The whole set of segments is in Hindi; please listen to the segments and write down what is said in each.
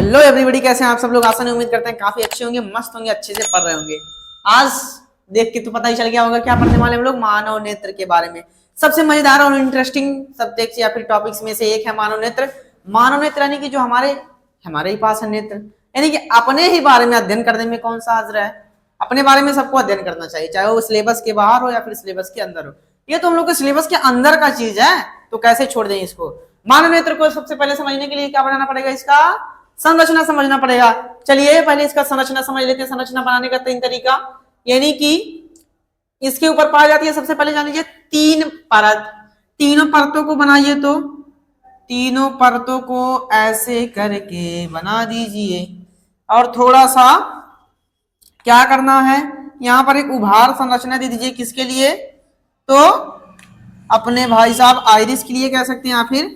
हेलो एवरीबॉडी, कैसे हैं आप सब लोग। आशा नहीं, उम्मीद करते हैं काफी अच्छे होंगे, मस्त होंगे, अच्छे से पढ़ रहे होंगे। आज देख के तो पता ही चल गया होगा क्या पढ़ने वाले हम लोग, मानव नेत्र के बारे में। सबसे मजेदार और इंटरेस्टिंग सब्जेक्ट या फिर टॉपिक्स में से एक है मानव नेत्र। मानव नेत्र यानी कि जो हमारे ही पास है नेत्र, यानी कि अपने ही बारे में अध्ययन करने में कौन सा हर्ज है। अपने बारे में सबको अध्ययन करना चाहिए, चाहे वो सिलेबस के बाहर हो या फिर सिलेबस के अंदर हो। ये तो हम लोग के सिलेबस के अंदर का चीज है, तो कैसे छोड़ दें इसको। मानव नेत्र को सबसे पहले समझने के लिए क्या बनाना पड़ेगा, इसका संरचना समझना पड़ेगा। चलिए पहले इसका संरचना समझ लेते हैं। संरचना बनाने का तीन तरीका, यानी कि इसके ऊपर पाई जाती है सबसे पहले जान लीजिए तीन परत। तीनों परतों को बनाइए, तो तीनों परतों को ऐसे करके बना दीजिए। और थोड़ा सा क्या करना है, यहां पर एक उभार संरचना दे दीजिए। किसके लिए, तो अपने भाई साहब आइरिस के लिए कह सकते हैं, या फिर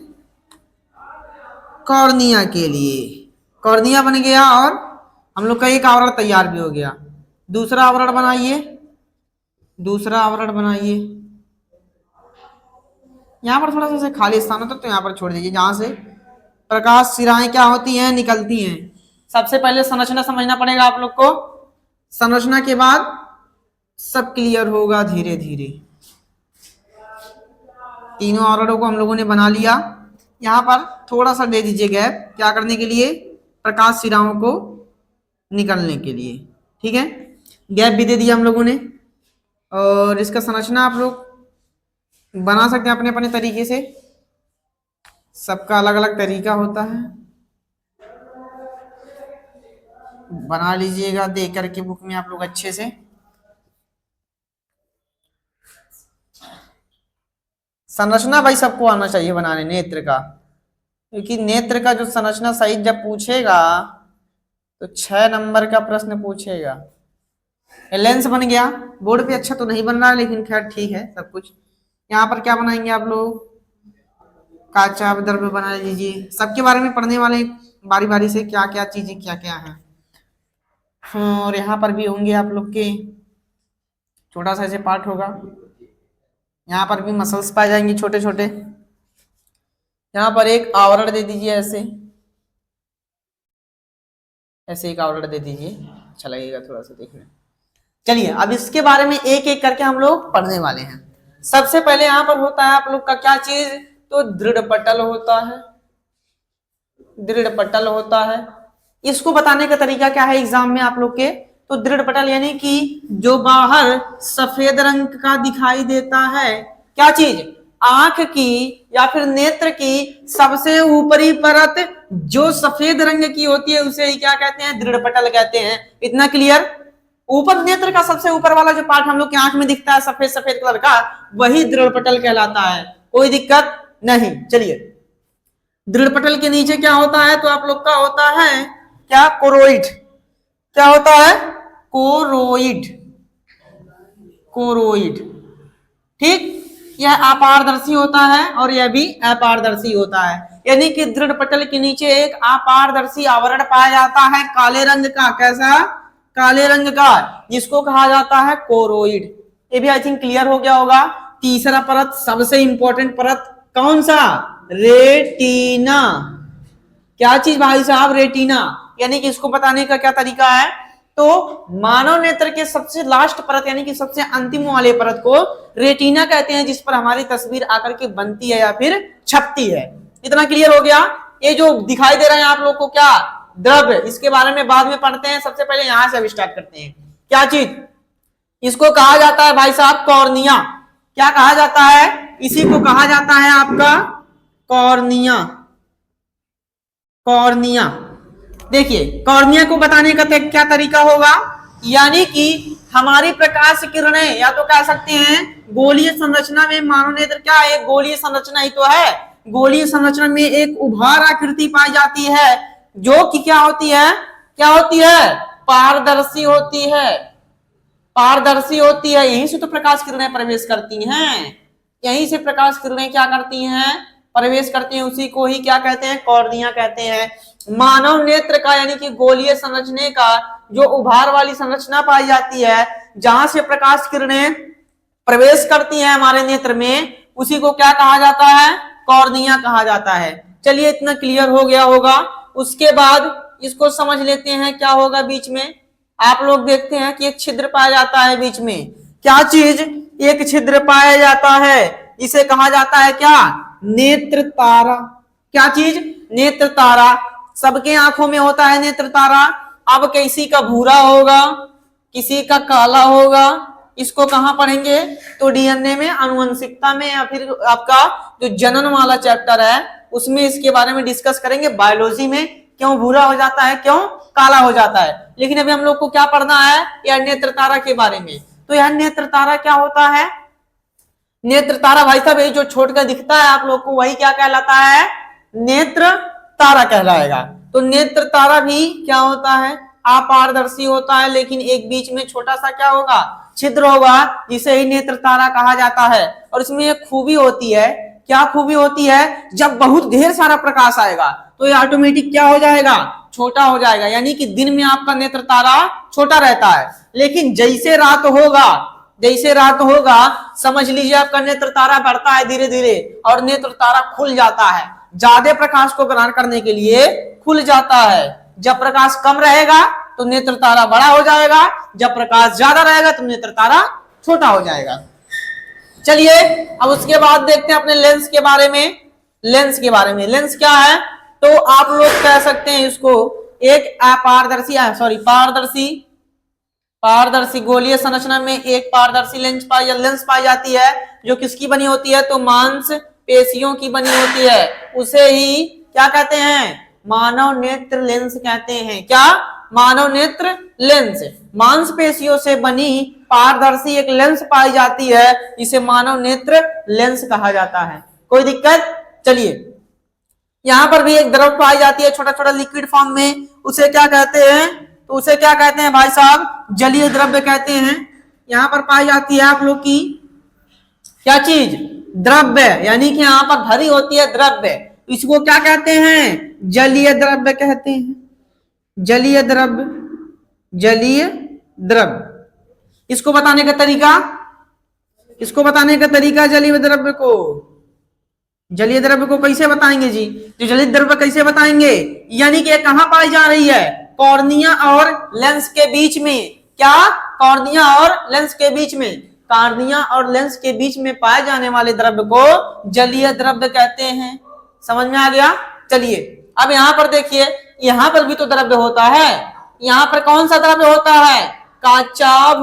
कॉर्निया के लिए। कॉर्निया बन गया और हम लोग का एक आवरण तैयार भी हो गया। दूसरा आवरण बनाइए, दूसरा आवरण बनाइए। यहां पर थोड़ा सा खाली स्थान होता है, तो यहां पर छोड़ दीजिए, जहां से प्रकाश सिराएं क्या होती हैं, निकलती हैं। सबसे पहले संरचना समझना पड़ेगा आप लोग को। संरचना के बाद सब क्लियर होगा धीरे धीरे। तीनों आवरणों को हम लोगों ने बना लिया। यहां पर थोड़ा सा दे दीजिए गैप, क्या करने के लिए, प्रकाश सिराओं को निकलने के लिए। ठीक है, गैप भी दे दिया हम लोगों ने। और इसका संरचना आप लोग बना सकते हैं अपने अपने तरीके से, सबका अलग अलग तरीका होता है। बना लीजिएगा देख करके बुक में आप लोग अच्छे से। संरचना भाई सबको आना चाहिए बनाने नेत्र का, क्योंकि नेत्र का जो संरचना सहित जब पूछेगा तो 6 नंबर का प्रश्न पूछेगा। लेंस बन गया, बोर्ड पे अच्छा तो नहीं बन रहा है, लेकिन खैर ठीक है सब कुछ। यहाँ पर क्या बनाएंगे आप लोग, काचा द्रव्य बना लीजिए। सबके बारे में पढ़ने वाले बारी बारी से, क्या क्या चीजें क्या क्या है। और यहाँ पर भी होंगे आप लोग के, छोटा सा ऐसे पार्ट होगा। यहाँ पर भी मसल्स पाए जाएंगे छोटे छोटे। यहाँ पर एक आवरण दे दीजिए, ऐसे ऐसे एक आवरण दे दीजिए, अच्छा लगेगा थोड़ा सा देखने। चलिए अब इसके बारे में एक एक करके हम लोग पढ़ने वाले हैं। सबसे पहले यहाँ पर होता है आप लोग का क्या चीज, तो दृढ़ पटल होता है। दृढ़ पटल होता है, इसको बताने का तरीका क्या है एग्जाम में आप लोग के, तो दृढ़ पटल यानी कि जो बाहर सफेद रंग का दिखाई देता है, क्या चीज, आंख की या फिर नेत्र की सबसे ऊपरी परत जो सफेद रंग की होती है, उसे ही क्या कहते हैं, दृढ़ पटल कहते हैं। इतना क्लियर। ऊपर नेत्र का सबसे ऊपर वाला जो पार्ट हम लोग की आंख में दिखता है सफेद सफेद कलर का, वही दृढ़ पटल कहलाता है। कोई दिक्कत नहीं। चलिए दृढ़ पटल के नीचे क्या होता है, तो आप लोग का होता है क्या, कोरोइड। क्या होता है, कोरोइड। कोरोइड, ठीक। यह अपारदर्शी होता है और यह भी अपारदर्शी होता है, यानी कि दृढ़ पटल के नीचे एक अपारदर्शी आवरण पाया जाता है काले रंग का। कैसा, काले रंग का, जिसको कहा जाता है कोरोइड। ये भी आई थिंक क्लियर हो गया होगा। तीसरा परत, सबसे इंपॉर्टेंट परत, कौन सा, रेटिना। क्या चीज भाई साहब, रेटिना। यानी कि इसको बताने का क्या तरीका है, तो मानव नेत्र के सबसे लास्ट परत यानी कि सबसे अंतिम वाले परत को रेटिना कहते हैं, जिस पर हमारी तस्वीर आकर के बनती है या फिर छपती है। इतना क्लियर हो गया। ये जो दिखाई दे रहा है आप लोग को क्या, द्रव्य, इसके बारे में बाद में पढ़ते हैं। सबसे पहले यहां से अब स्टार्ट करते हैं। क्या चीज, इसको कहा जाता है भाई साहब कॉर्निया। क्या कहा जाता है, इसी को कहा जाता है आपका कॉर्निया। कॉर्निया, देखिए कॉर्निया को बताने का क्या तरीका होगा, यानी कि हमारी प्रकाश किरणें, या तो कह सकते हैं गोलीय संरचना में मानव नेत्र क्या है, एक गोलीय संरचना ही तो है। गोलीय संरचना में एक उभार आकृति पाई जाती है, जो कि क्या होती है, क्या होती है, पारदर्शी होती है। पारदर्शी होती है, यहीं से तो प्रकाश किरणें प्रवेश करती हैं। यहीं से प्रकाश किरणें क्या करती हैं, प्रवेश करती हैं। उसी को ही क्या कहते हैं, कॉर्निया कहते हैं। मानव नेत्र का यानी कि गोलीय संरचना का जो उभार वाली संरचना पाई जाती है, जहां से प्रकाश किरणें प्रवेश करती हैं हमारे नेत्र में, उसी को क्या कहा जाता है, कॉर्निया कहा जाता है। चलिए इतना क्लियर हो गया होगा। उसके बाद इसको समझ लेते हैं क्या होगा बीच में। आप लोग देखते हैं कि एक छिद्र पाया जाता है बीच में, क्या चीज, एक छिद्र पाया जाता है, इसे कहा जाता है क्या, नेत्र तारा। क्या चीज, नेत्र तारा। सबके आंखों में होता है नेत्र तारा। अब किसी का भूरा होगा, किसी का काला होगा, इसको कहां पढ़ेंगे, तो डीएनए में, आनुवंशिकता में, या फिर आपका जो जनन वाला चैप्टर है उसमें इसके बारे में डिस्कस करेंगे। बायोलॉजी में क्यों भूरा हो जाता है, क्यों काला हो जाता है। लेकिन अभी हम लोग को क्या पढ़ना है, यह नेत्र तारा के बारे में। तो यह नेत्र तारा क्या होता है, नेत्र तारा भाई साहब ये जो छोट कर दिखता है आप लोग को वही क्या कहलाता है, नेत्र तारा कहलाएगा। तो नेत्र तारा भी क्या होता है, अपारदर्शी होता है, लेकिन एक बीच में छोटा सा क्या होगा, छिद्र होगा, जिसे ही नेत्र तारा कहा जाता है। और इसमें एक खूबी होती है, क्या खूबी होती है, जब बहुत ढेर सारा प्रकाश आएगा तो ये ऑटोमेटिक क्या हो जाएगा, छोटा हो जाएगा। यानी कि दिन में आपका नेत्र तारा छोटा रहता है, लेकिन जैसे रात होगा, जैसे रात होगा समझ लीजिए आपका नेत्र तारा बढ़ता है धीरे धीरे, और नेत्र तारा खुल जाता है, ज्यादा प्रकाश को ग्रहण करने के लिए खुल जाता है। जब प्रकाश कम रहेगा तो नेत्र तारा बड़ा हो जाएगा, जब प्रकाश ज्यादा रहेगा तो नेत्र तारा छोटा हो जाएगा। चलिए अब उसके बाद देखते हैं अपने लेंस के बारे में। लेंस के बारे में, लेंस क्या है, तो आप लोग कह सकते हैं इसको एक अपारदर्शी, पारदर्शी गोलीय संरचना में एक पारदर्शी लेंस पाई जाती है, जो किसकी बनी होती है, तो मांस पेशियों की बनी होती है। उसे ही क्या कहते हैं, मानव नेत्र लेंस कहते हैं। क्या, मानव नेत्र लेंस। मांसपेशियों से बनी पारदर्शी एक लेंस पाई जाती है, जिसे मानव नेत्र लेंस कहा जाता है। कोई दिक्कत, चलिए यहां पर भी एक द्रव पाई जाती है छोटा छोटा लिक्विड फॉर्म में, उसे क्या कहते हैं, तो उसे क्या कहते हैं भाई साहब, जलीय द्रव्य कहते हैं। यहां पर पाई जाती है आप लोग की क्या चीज, द्रव्य, यानी कि यहां पर भरी होती है द्रव्य, इसको क्या कहते हैं, जलीय द्रव्य कहते हैं। जलीय द्रव्य, जलीय द्रव्य। इसको बताने का तरीका, इसको बताने का तरीका जलीय द्रव्य को, जलीय द्रव्य को कैसे बताएंगे जी, तो जलीय द्रव्य कैसे बताएंगे, यानी कि कहां पाई जा रही है, कॉर्निया और लेंस के बीच में। क्या, कॉर्निया और लेंस के बीच में, कॉर्निया और लेंस के बीच में पाए जाने वाले द्रव्य को जलीय द्रव्य कहते हैं। समझ में आ गया। चलिए अब यहां पर देखिए, यहां पर भी तो द्रव्य होता है। यहां पर कौन सा द्रव्य होता है, काचाभ,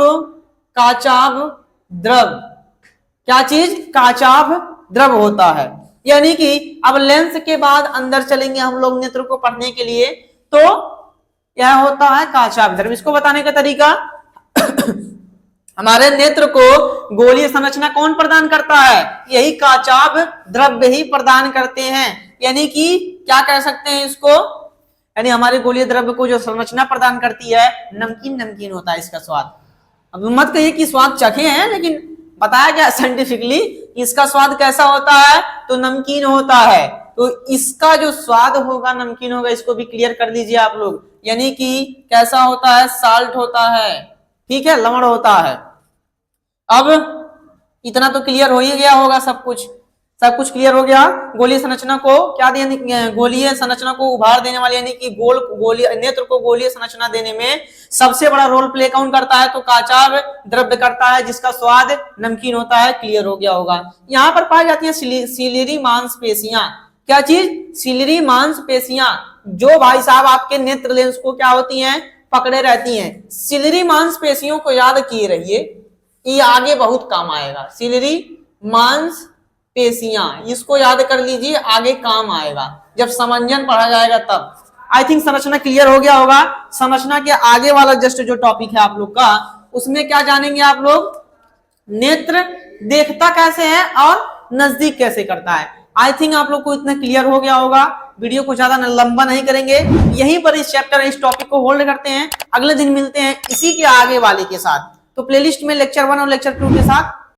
काचाभ द्रव। क्या चीज, काचाभ द्रव होता है। यानी कि अब लेंस के बाद अंदर चलेंगे हम लोग नेत्र को पढ़ने के लिए, तो यह होता है काचाभ द्रव। इसको बताने का तरीका हमारे नेत्र को गोलीय संरचना कौन प्रदान करता है, यही काचाभ द्रव्य ही प्रदान करते हैं। यानी कि क्या कह सकते हैं इसको, यानी हमारे गोलीय द्रव्य को जो संरचना प्रदान करती है, नमकीन नमकीन होता है इसका स्वाद। अब मत कहिए कि स्वाद चखे हैं, लेकिन बताया गया साइंटिफिकली इसका स्वाद कैसा होता है, तो नमकीन होता है। तो इसका जो स्वाद होगा नमकीन होगा, इसको भी क्लियर कर लीजिए आप लोग। यानी कि कैसा होता है, साल्ट होता है, ठीक है, लवण होता है। अब इतना तो क्लियर हो ही गया होगा, सब कुछ क्लियर हो गया। गोलीय संरचना को क्या देने, गोलीय संरचना को उभार देने वाले, यानी कि गोलीय नेत्र को गोलीय संरचना देने में सबसे बड़ा रोल प्ले कौन करता है, तो काचाभ द्रव्य करता है, जिसका स्वाद नमकीन होता है। क्लियर हो गया होगा। यहाँ पर पाई जाती है सिलियरी मांसपेशियां। क्या चीज, सिलियरी मांसपेशियां, जो भाई साहब आपके नेत्र लेंस को क्या होती हैं, पकड़े रहती हैं। सिलियरी मांसपेशियों को याद किए रहिए, ये आगे बहुत काम आएगा। सिलियरी मांसपेशियां, इसको याद कर लीजिए, आगे काम आएगा जब समंजन पढ़ा जाएगा तब। आई थिंक संरचना क्लियर हो गया होगा। संरचना के आगे वाला जस्ट जो टॉपिक है आप लोग का, उसमें क्या जानेंगे आप लोग, नेत्र देखता कैसे है और नजदीक कैसे करता है। आई थिंक आप लोग को इतना क्लियर हो गया होगा। वीडियो को ज्यादा लंबा नहीं करेंगे, यहीं पर इस चैप्टर इस टॉपिक को होल्ड करते हैं। अगले दिन मिलते हैं इसी के आगे वाले के साथ। तो प्लेलिस्ट में लेक्चर 1 और लेक्चर 2 के साथ